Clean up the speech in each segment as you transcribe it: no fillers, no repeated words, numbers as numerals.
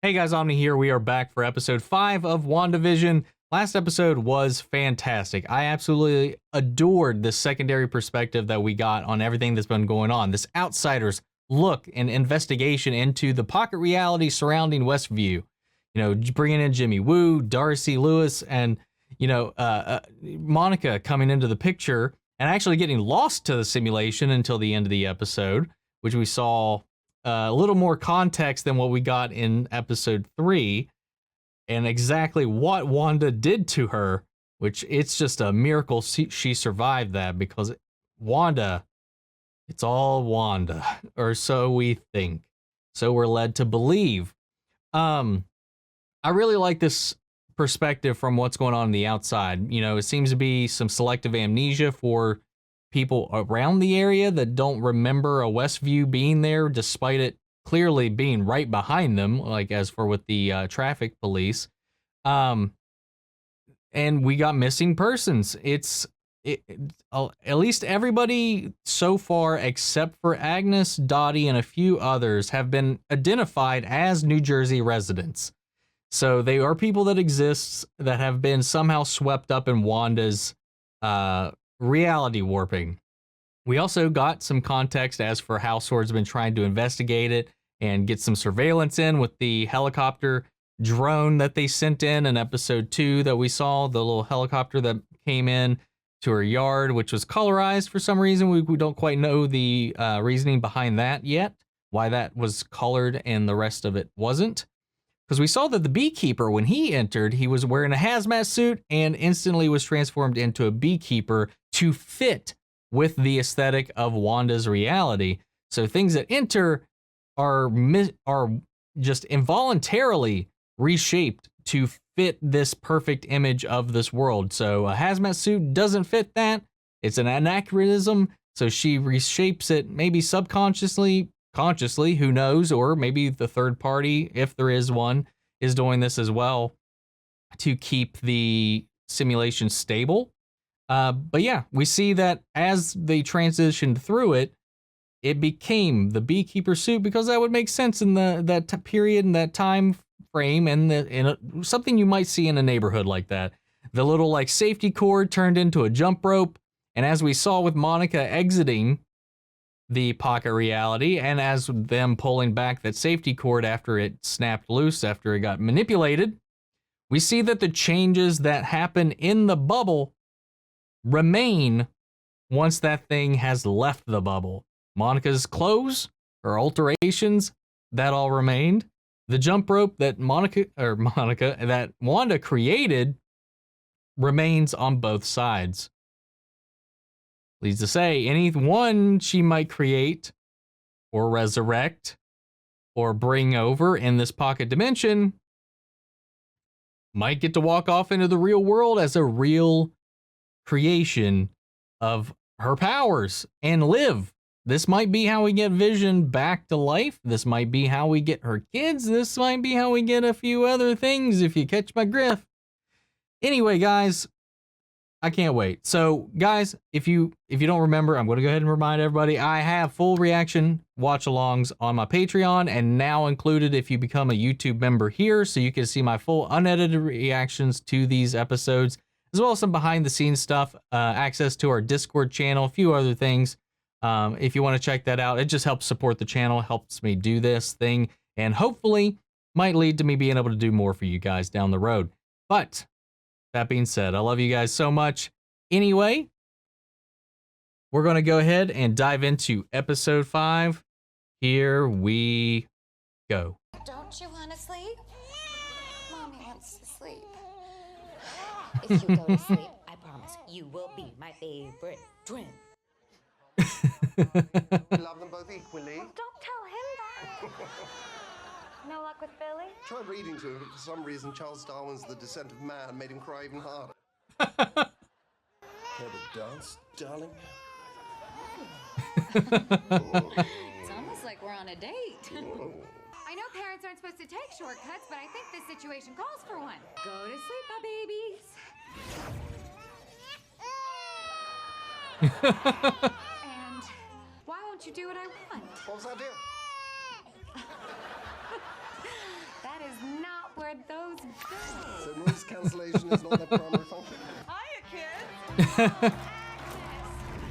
Hey guys, Omni here. We are back for episode 5 of WandaVision. Last episode was fantastic. I absolutely adored the secondary perspective that we got on everything that's been going on. This outsider's look and investigation into the pocket reality surrounding Westview. You know, bringing in Jimmy Woo, Darcy Lewis, and, Monica coming into the picture and actually getting lost to the simulation until the end of the episode, which we saw a little more context than what we got in episode 3 and exactly what Wanda did to her, which it's just a miracle she survived that, because Wanda, it's all Wanda, or so we think. So we're led to believe. I really like this perspective from what's going on the outside. You know, it seems to be some selective amnesia for people around the area that don't remember a Westview being there, despite it clearly being right behind them, like as for with the traffic police. And we got missing persons. At least everybody so far, except for Agnes, Dottie, and a few others, have been identified as New Jersey residents. So they are people that exist that have been somehow swept up in Wanda's reality warping. We also got some context as for how S.W.O.R.D's been trying to investigate it and get some surveillance in with the helicopter drone that they sent in episode 2 that we saw, the little helicopter that came in to her yard, which was colorized for some reason. We don't quite know the reasoning behind that yet, why that was colored and the rest of it wasn't. Because we saw that the beekeeper, when he entered, he was wearing a hazmat suit and instantly was transformed into a beekeeper to fit with the aesthetic of Wanda's reality. So things that enter are just involuntarily reshaped to fit this perfect image of this world. So a hazmat suit doesn't fit that. It's an anachronism. So she reshapes it, maybe subconsciously, consciously, who knows, or maybe the third party, if there is one, is doing this as well to keep the simulation stable. But yeah, we see that as they transitioned through it, it became the beekeeper suit, because that would make sense in that period and that time frame, and something you might see in a neighborhood like that. The little like safety cord turned into a jump rope, and as we saw with Monica exiting the pocket reality, and as them pulling back that safety cord after it snapped loose, after it got manipulated, we see that the changes that happen in the bubble remain once that thing has left the bubble. Monica's clothes, her alterations, that all remained. The jump rope that that Wanda created remains on both sides. Leads to say, any one she might create or resurrect or bring over in this pocket dimension might get to walk off into the real world as a real creation of her powers and live. This might be how we get Vision back to life. This might be how we get her kids. This might be how we get a few other things, if you catch my drift. Anyway, guys, I can't wait. So, guys, if you don't remember, I'm going to go ahead and remind everybody, I have full reaction watch-alongs on my Patreon, and now included if you become a YouTube member here, so you can see my full unedited reactions to these episodes, as well as some behind-the-scenes stuff, access to our Discord channel, a few other things. If you want to check that out, it just helps support the channel, helps me do this thing, and hopefully might lead to me being able to do more for you guys down the road. But that being said, I love you guys so much. Anyway, we're going to go ahead and dive into episode 5. Here we go. Don't you want to sleep? Mommy wants to sleep. If you go to sleep, I promise you will be my favorite twin. Love them both equally. Well, don't tell him that. No luck with Billy? Tried reading to him, but for some reason Charles Darwin's The Descent of Man made him cry even harder. Care to dance, darling? It's almost like we're on a date. I know parents aren't supposed to take shortcuts, but I think this situation calls for one. Go to sleep, my babies. And why won't you do what I want? What was that, dear? That is not where those go. So noise cancellation is not their primary function. Hiya, kids.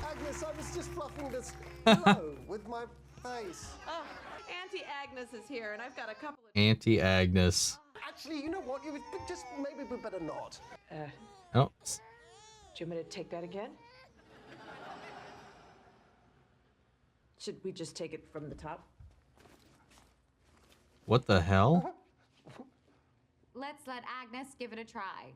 Agnes, I was just fluffing this pillow with my face. Oh, Auntie Agnes is here, and I've got a couple of. Auntie Agnes. Actually, you know what? Just maybe we better not. Oh, Do you want me to take that again? Should we just take it from the top? what the hell? Let's let Agnes give it a try.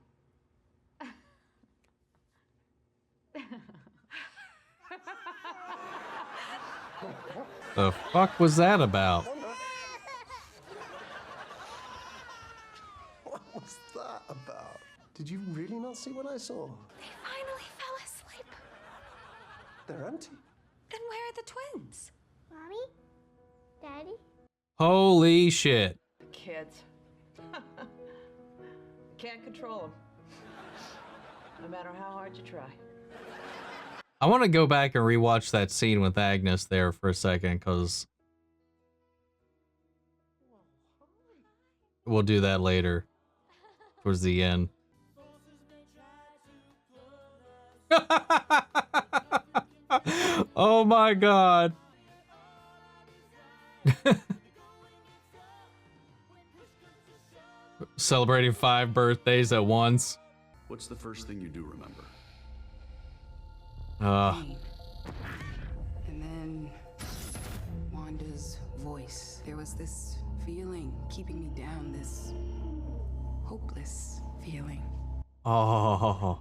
The fuck was that about? What was that about? Did you really not see what I saw? They finally fell asleep. They're empty. Then where are the twins? Mommy? Daddy? Holy shit. Kids. Can't control them. No matter how hard you try. I want to go back and rewatch that scene with Agnes there for a second, because we'll do that later, towards the end. Oh my god. Celebrating 5 birthdays at once. What's the first thing you do remember? And then Wanda's voice. There was this feeling keeping me down, this hopeless feeling. Oh.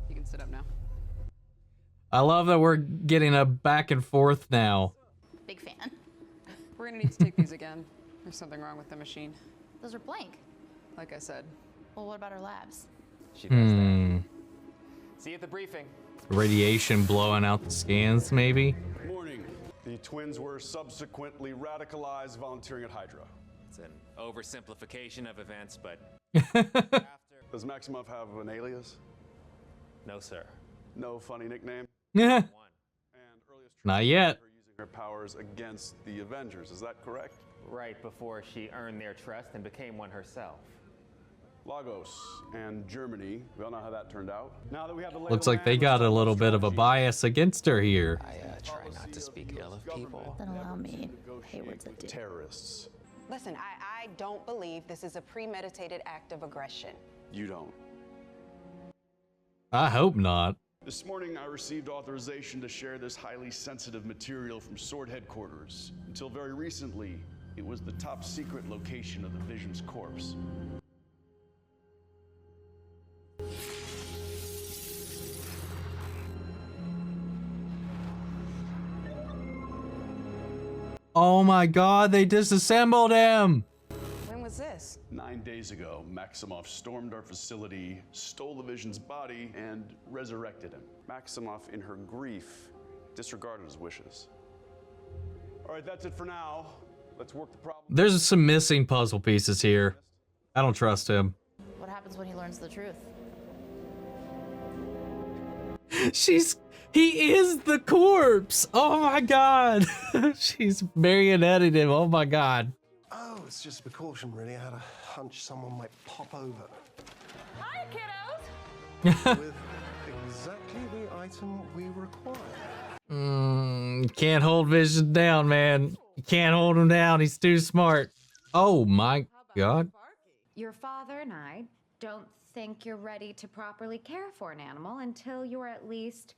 You can sit up now. I love that we're getting a back and forth now. Big fan. We're gonna need to take these again. There's something wrong with the machine. Those are blank. Like I said. Well, what about our labs? She does that. See you at the briefing. Radiation blowing out the scans, maybe? Morning. The twins were subsequently radicalized, volunteering at Hydra. It's an oversimplification of events, but Does Maximoff have an alias? no, sir. No funny nickname? Yeah. One. And earliest Not yet. her using her powers against the Avengers, is that correct? Right before she earned their trust and became one herself. Lagos and Germany, we all know how that turned out. Now that we have the Looks like they got a little bit of a bias against her here. I try not to speak ill of people. Then allow me Hayward's a dick. Terrorists. Listen, I don't believe this is a premeditated act of aggression. You don't. I hope not. This morning, I received authorization to share this highly sensitive material from S.W.O.R.D headquarters. Until very recently, it was the top secret location of the Vision's corpse. Oh my god, they disassembled him! When was this? 9 days ago, Maximoff stormed our facility, stole the Vision's body, and resurrected him. Maximoff, in her grief, disregarded his wishes. All right, that's it for now. Let's work the problem. There's some missing puzzle pieces here. I don't trust him. What happens when he learns the truth? He is the corpse! Oh my god! She's marionetted him, oh my god. Oh, it's just a precaution, really. I had a hunch someone might pop over Hiya, kiddos. with exactly the item we require. Can't hold Vision down, man. You can't hold him down, he's too smart. Oh my god. Your father and I don't think you're ready to properly care for an animal until you're at least.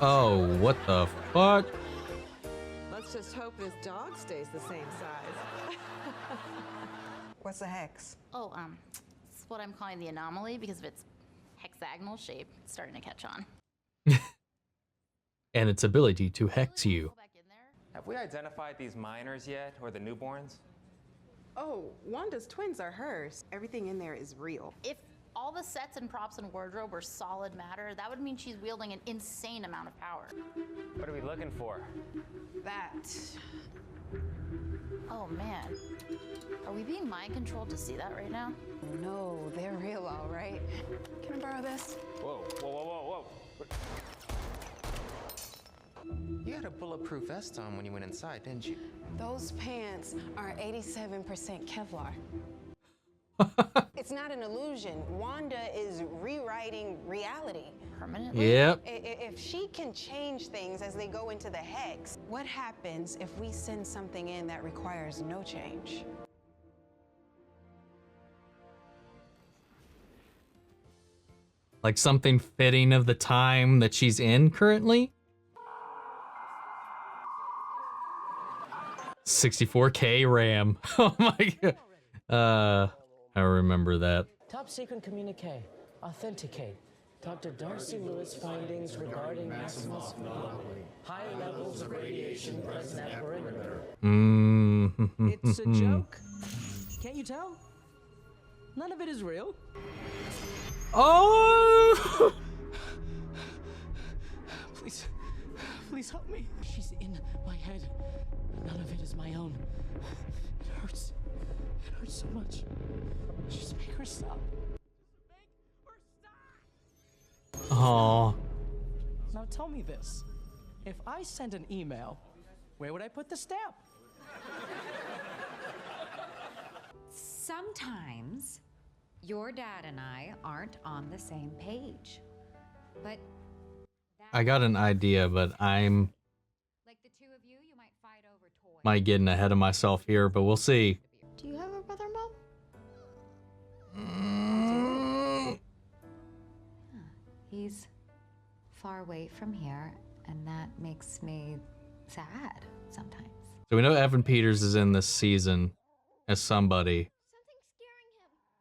Oh, what the fuck? Let's just hope this dog stays the same size. What's a hex? Oh, it's what I'm calling the anomaly because of its hexagonal shape. It's starting to catch on. And its ability to hex you. Go back in there. Have we identified these minors yet, or the newborns? Oh, Wanda's twins are hers. Everything in there is real. If all the sets and props and wardrobe were solid matter, that would mean she's wielding an insane amount of power. What are we looking for? That. Oh man. Are we being mind controlled to see that right now? No, they're real, all right. Can I borrow this? Whoa, whoa, whoa, whoa, whoa. You had a bulletproof vest on when you went inside, didn't you? Those pants are 87% Kevlar. It's not an illusion. Wanda is rewriting reality. Permanently? Yep. If she can change things as they go into the hex, what happens if we send something in that requires no change? Like something fitting of the time that she's in currently? 64K RAM. Oh my god. I remember that. Top secret communique. Authenticate. Dr. Darcy Lewis findings regarding Maximus anomaly. High levels of radiation present at perimeter. It's a joke. Can't you tell? None of it is real. Oh! Please help me. She's in my head. None of it is my own. It hurts. It hurts so much. Just make her stop. Oh. Now tell me this. If I send an email, where would I put the stamp? Sometimes your dad and I aren't on the same page. But I got an idea, but I'm like the two of you might fight over toys. might getting ahead of myself here, but we'll see. Do you have a brother, Mom? He's far away from here, and that makes me sad sometimes. So we know Evan Peters is in this season as somebody.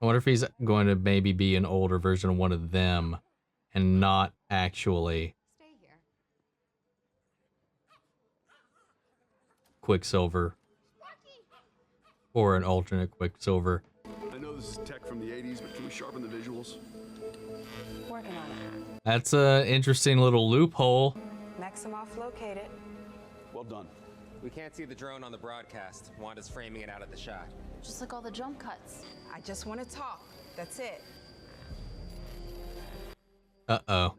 I wonder if he's going to maybe be an older version of one of them and not actually Quicksilver or an alternate Quicksilver. I know this is tech from the 80s, but can we sharpen the visuals? Working on it. That's an interesting little loophole. Maximoff located. Well done. We can't see the drone on the broadcast. Wanda's framing it out of the shot. Just like all the jump cuts. I just want to talk. That's it. Uh-oh.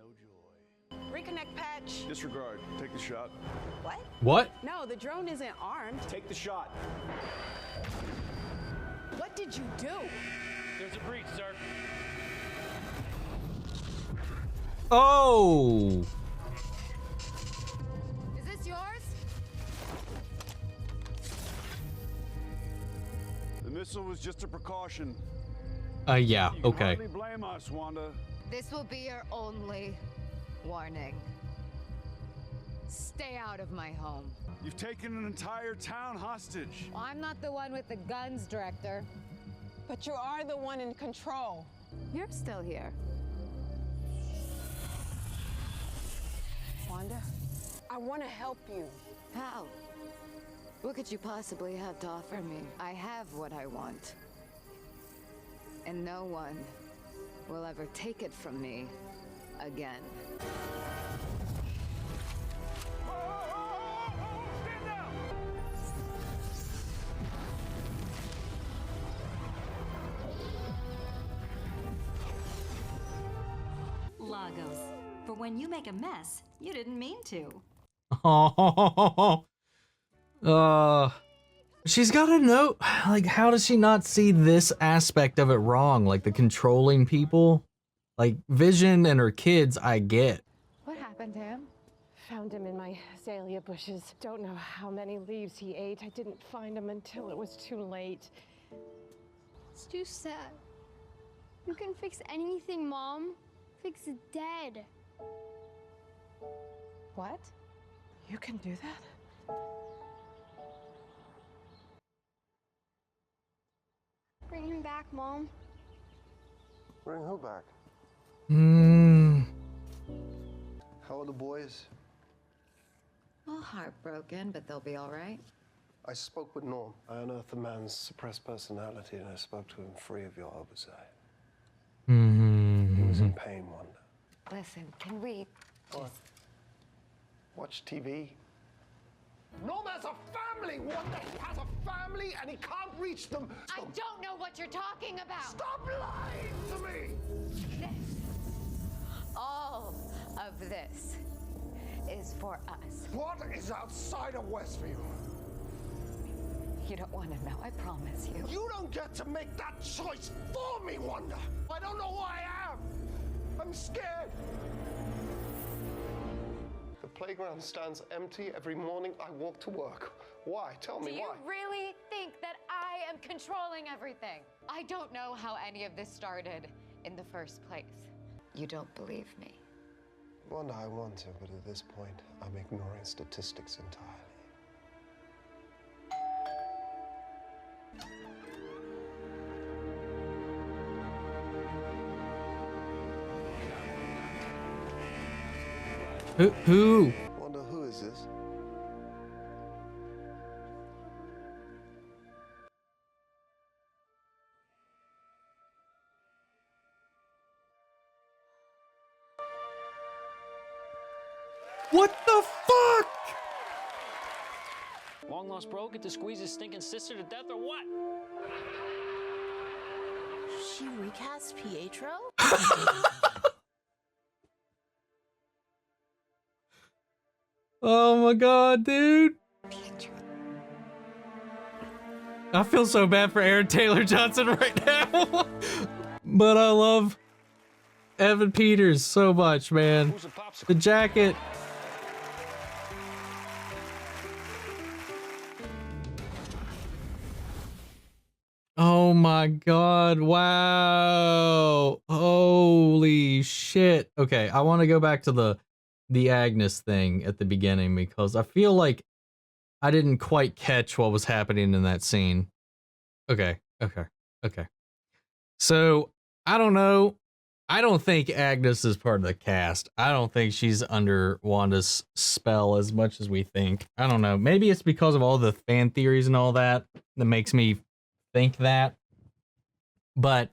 Reconnect patch. Disregard. Take the shot. What? What? No, the drone isn't armed. Take the shot. What did you do? There's a breach, sir. Oh! Is this yours? The missile was just a precaution. Yeah, You can okay. hardly blame us, Wanda. This will be your only warning. Stay out of my home. You've taken an entire town hostage. Well, I'm not the one with the guns, Director. But you are the one in control. You're still here. Wanda, I want to help you. How? What could you possibly have to offer me? I have what I want. And no one will ever take it from me again. Lagos. For when you make a mess, you didn't mean to. She's got to know, like, how does she not see this aspect of it wrong? Like, the controlling people? Like, Vision and her kids, I get. What happened to him? Found him in my azalea bushes. Don't know how many leaves he ate. I didn't find him until it was too late. It's too sad. You can fix anything, Mom. Fix dead. What? You can do that? Bring him back, Mom. Bring who back? How are the boys? Well, heartbroken, but they'll be all right. I spoke with Norm. I unearthed the man's suppressed personality, and I spoke to him free of your oversight. He was in pain, Wanda. Listen, can we What? Watch TV? Norm has a family! Wanda, he has a family, and he can't reach them! I don't know what you're talking about! Stop lying to me! All of this is for us. What is outside of Westview? You don't want to know, I promise you. You don't get to make that choice for me, Wanda. I don't know who I am. I'm scared. The playground stands empty every morning I walk to work. Why? Tell me Do you why. really think that I am controlling everything? I don't know how any of this started in the first place. You don't believe me? Wanda, I want to, but at this point, I'm ignoring statistics entirely. Who? Wanda, who is this? What the fuck? Long lost bro get to squeeze his stinking sister to death or what? She recast Pietro? Oh my god, dude. I feel so bad for Aaron Taylor Johnson right now. But I love Evan Peters so much, man. The jacket. Oh my god, wow. Holy shit. Okay, I want to go back to the Agnes thing at the beginning because I feel like I didn't quite catch what was happening in that scene. Okay. So, I don't know. I don't think Agnes is part of the cast. I don't think she's under Wanda's spell as much as we think. I don't know. Maybe it's because of all the fan theories and all that that makes me think that. But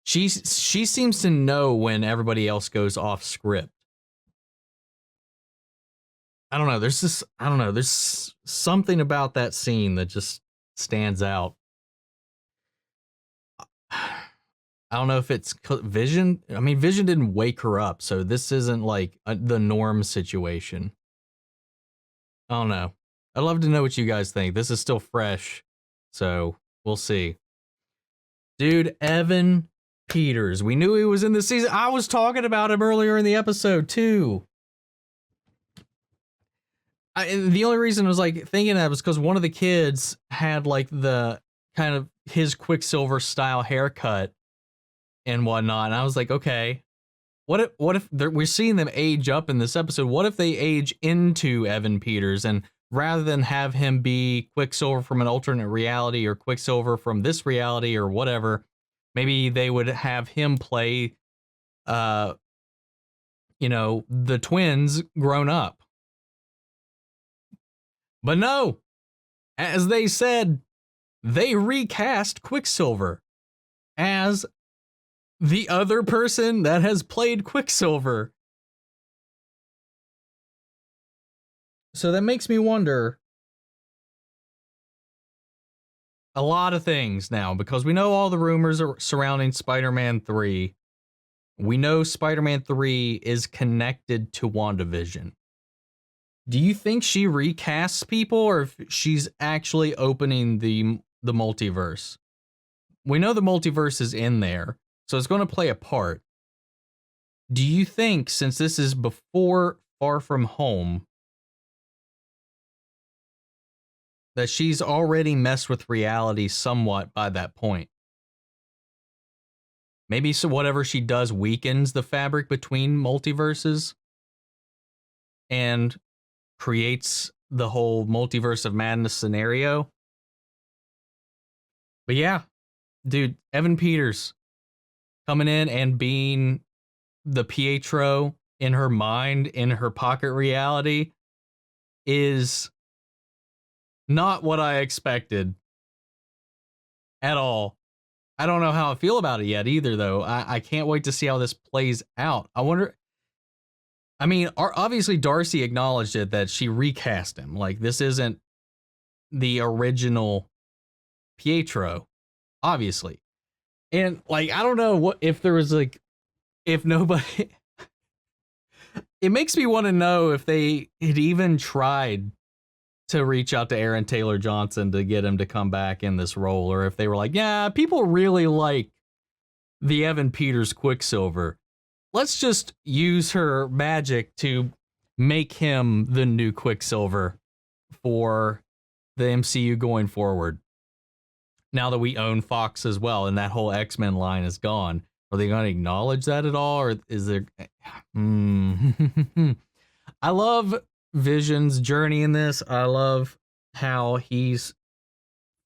she seems to know when everybody else goes off script. I don't know. There's something about that scene that just stands out. I don't know if it's Vision. I mean, Vision didn't wake her up, so this isn't like the Norm situation. I don't know. I'd love to know what you guys think. This is still fresh, so we'll see. Dude, Evan Peters. We knew he was in the season. I was talking about him earlier in the episode, too. The only reason I was like thinking that was because one of the kids had like the kind of his Quicksilver style haircut and whatnot. And I was like, okay, what if we're seeing them age up in this episode? What if they age into Evan Peters and rather than have him be Quicksilver from an alternate reality or Quicksilver from this reality or whatever, maybe they would have him play, the twins grown up. But no, as they said, they recast Quicksilver as the other person that has played Quicksilver. So that makes me wonder a lot of things now, because we know all the rumors are surrounding Spider-Man 3. We know Spider-Man 3 is connected to WandaVision. Do you think she recasts people or if she's actually opening the multiverse? We know the multiverse is in there, so it's going to play a part. Do you think, since this is before Far From Home, that she's already messed with reality somewhat by that point? Maybe so whatever she does weakens the fabric between multiverses and creates the whole multiverse of madness scenario. But yeah, dude, Evan Peters coming in and being the Pietro in her mind, in her pocket reality, is not what I expected at all. I don't know how I feel about it yet either, though. I can't wait to see how this plays out. I wonder... I mean, obviously Darcy acknowledged it that she recast him. Like, this isn't the original Pietro, obviously. And like, I don't know what if there was like, if nobody, it makes me want to know if they had even tried to reach out to Aaron Taylor Johnson to get him to come back in this role, or if they were like, yeah, people really like the Evan Peters Quicksilver. Let's just use her magic to make him the new Quicksilver for the MCU going forward. Now that we own Fox as well, and that whole X-Men line is gone, are they going to acknowledge that at all, or is there? I love Vision's journey in this. I love how he's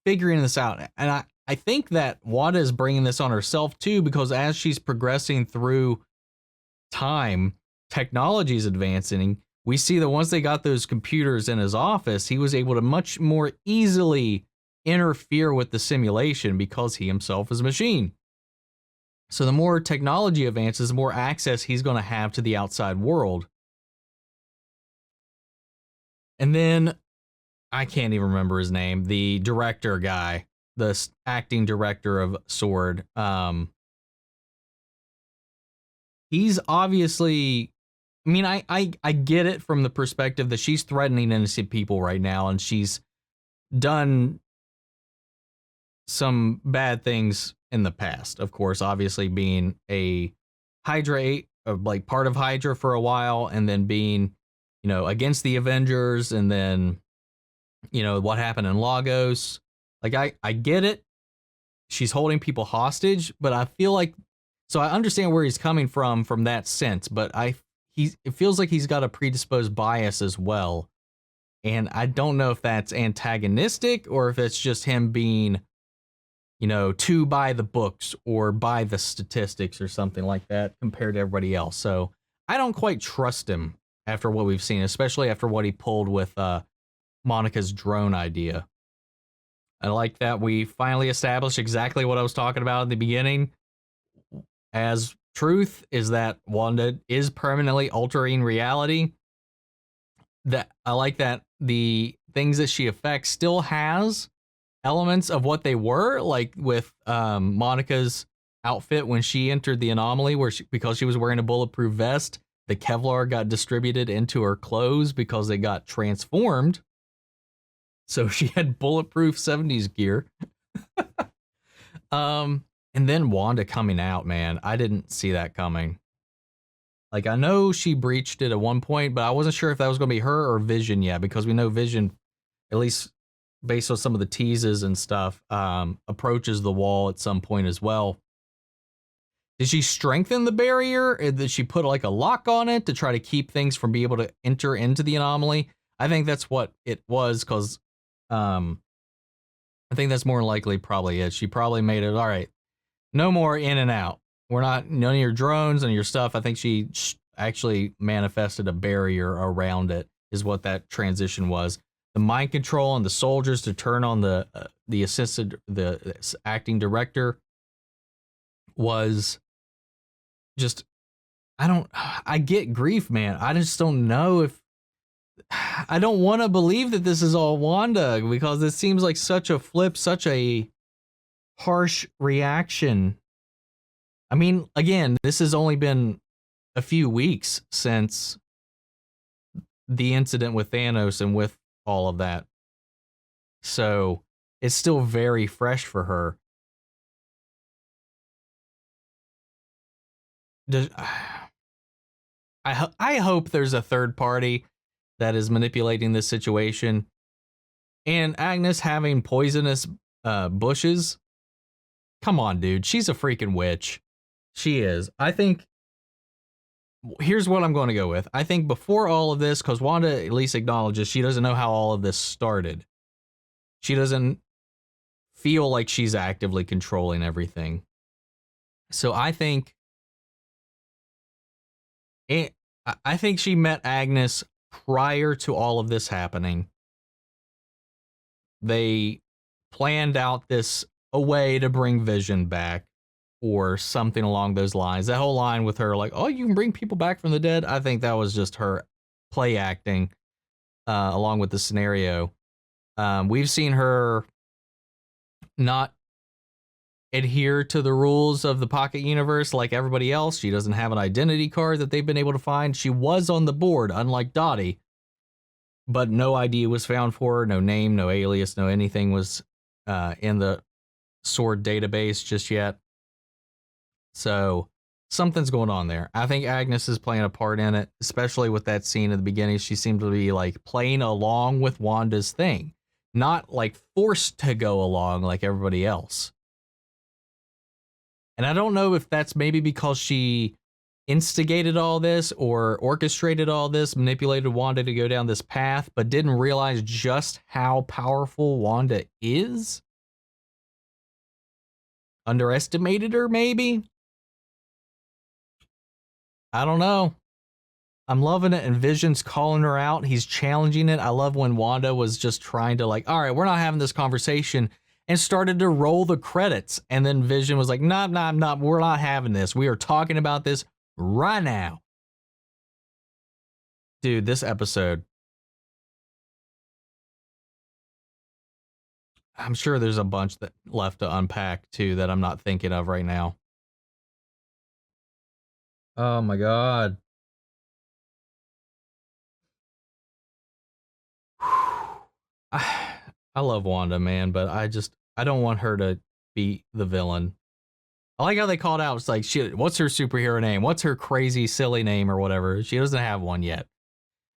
figuring this out, and I think that Wanda is bringing this on herself too, because as she's progressing through time, technology is advancing. We see that once they got those computers in his office, he was able to much more easily interfere with the simulation because he himself is a machine. So the more technology advances, the more access he's going to have to the outside world. And then, I can't even remember his name, the director guy, the acting director of S.W.O.R.D. He's obviously, I mean, I get it from the perspective that she's threatening innocent people right now, and she's done some bad things in the past. Of course, obviously being a Hydra, like part of Hydra for a while, and then being, you know, against the Avengers, and then, you know, what happened in Lagos. Like, I get it. She's holding people hostage, but I feel like, so I understand where he's coming from that sense, but it feels like he's got a predisposed bias as well. And I don't know if that's antagonistic or if it's just him being, you know, too by the books or by the statistics or something like that compared to everybody else. So I don't quite trust him after what we've seen, especially after what he pulled with Monica's drone idea. I like that we finally established exactly what I was talking about in the beginning as truth, is that Wanda is permanently altering reality. That I like that the things that she affects still has elements of what they were, like with Monica's outfit when she entered the anomaly, where because she was wearing a bulletproof vest, the Kevlar got distributed into her clothes because they got transformed. So she had bulletproof 70s gear. And then Wanda coming out, man, I didn't see that coming. Like, I know she breached it at one point, but I wasn't sure if that was going to be her or Vision yet, because we know Vision, at least based on some of the teases and stuff, approaches the wall at some point as well. Did she strengthen the barrier? Or did she put like a lock on it to try to keep things from being able to enter into the anomaly? I think that's what it was, because I think that's more likely probably it. She probably made it, all right, no more in and out. We're not, none of your drones and your stuff. I think she actually manifested a barrier around it, is what that transition was. The mind control and the soldiers to turn on the acting director was just, I get grief, man. I just don't know if, I don't want to believe that this is all Wanda, because it seems like such a flip, such a harsh reaction. I mean, again, this has only been a few weeks since the incident with Thanos and with all of that. So it's still very fresh for her. I hope there's a third party that is manipulating this situation. And Agnes having poisonous bushes. Come on, dude. She's a freaking witch. She is. I think, here's what I'm going to go with. I think before all of this, because Wanda at least acknowledges she doesn't know how all of this started. She doesn't feel like she's actively controlling everything. So I think she met Agnes prior to all of this happening. They planned out a way to bring Vision back, or something along those lines. That whole line with her, like, oh, you can bring people back from the dead. I think that was just her play acting, along with the scenario. We've seen her not adhere to the rules of the Pocket Universe like everybody else. She doesn't have an identity card that they've been able to find. She was on the board, unlike Dottie, but no ID was found for her, no name, no alias, no anything was in the S.W.O.R.D database just yet. So something's going on there. I think Agnes is playing a part in it, especially with that scene at the beginning. She seemed to be like playing along with Wanda's thing, not like forced to go along like everybody else. And I don't know if that's maybe because she instigated all this or orchestrated all this, manipulated Wanda to go down this path, but didn't realize just how powerful Wanda is. Underestimated her, maybe? I don't know. I'm loving it, and Vision's calling her out. He's challenging it. I love when Wanda was just trying to like, all right, we're not having this conversation, and started to roll the credits. And then Vision was like, nah, we're not having this. We are talking about this right now. Dude, this episode, I'm sure there's a bunch that left to unpack too that I'm not thinking of right now. Oh my God. I love Wanda, man, but I don't want her to be the villain. I like how they called out. It's like, what's her superhero name? What's her crazy, silly name or whatever? She doesn't have one yet.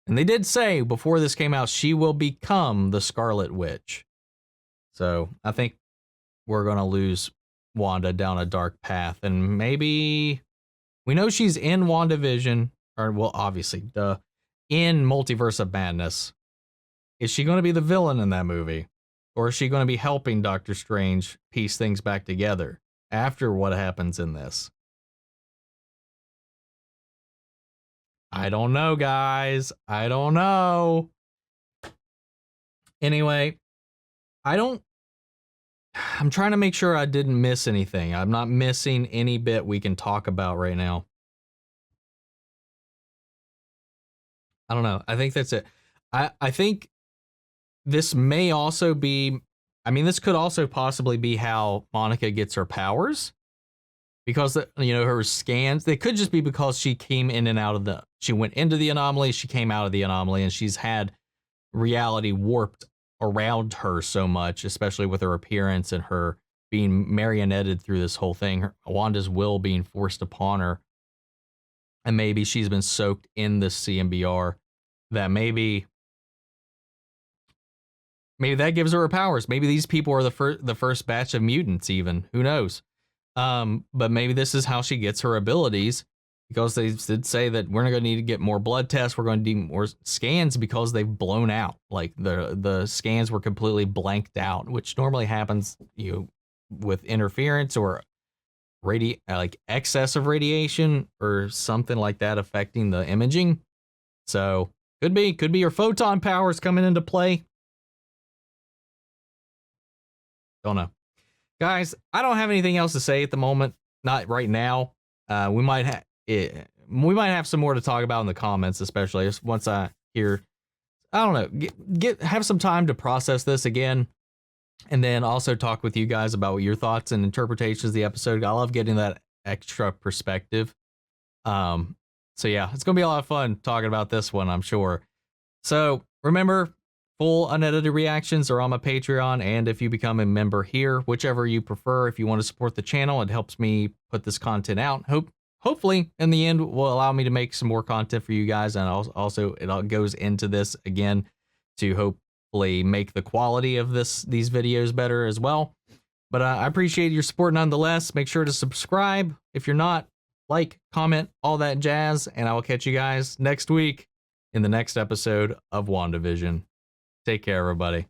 And they did say before this came out, she will become the Scarlet Witch. So I think we're going to lose Wanda down a dark path. And maybe we know she's in WandaVision, or well, obviously, in Multiverse of Madness. Is she going to be the villain in that movie? Or is she going to be helping Doctor Strange piece things back together after what happens in this? I don't know, guys. I don't know. Anyway, I'm trying to make sure I didn't miss anything. I'm not missing any bit we can talk about right now. I don't know. I think that's it. I think this may also be, this could also possibly be how Monica gets her powers. Because, her scans, they could just be because she came in and out of she went into the anomaly, she came out of the anomaly, and she's had reality warped around her so much, especially with her appearance and her being marionetted through this whole thing, Wanda's will being forced upon her. And maybe she's been soaked in this CMBR, that maybe that gives her powers. Maybe these people are the first batch of mutants even. Who knows? But maybe this is how she gets her abilities, because they did say that we're going to need to get more blood tests. We're going to need more scans because they've blown out. Like the scans were completely blanked out, which normally happens, with interference or excess of radiation or something like that affecting the imaging. So could be her photon powers coming into play. Don't know. Guys, I don't have anything else to say at the moment. Not right now. We might have some more to talk about in the comments, especially once I hear. I don't know. Have some time to process this again, and then also talk with you guys about what your thoughts and interpretations of the episode. I love getting that extra perspective. So yeah, it's gonna be a lot of fun talking about this one, I'm sure. So remember, full unedited reactions are on my Patreon, and if you become a member here, whichever you prefer, if you want to support the channel, it helps me put this content out. Hopefully, in the end, will allow me to make some more content for you guys, and also it all goes into this again to hopefully make the quality of these videos better as well. But I appreciate your support nonetheless. Make sure to subscribe if you're not, like, comment, all that jazz, and I will catch you guys next week in the next episode of WandaVision. Take care, everybody.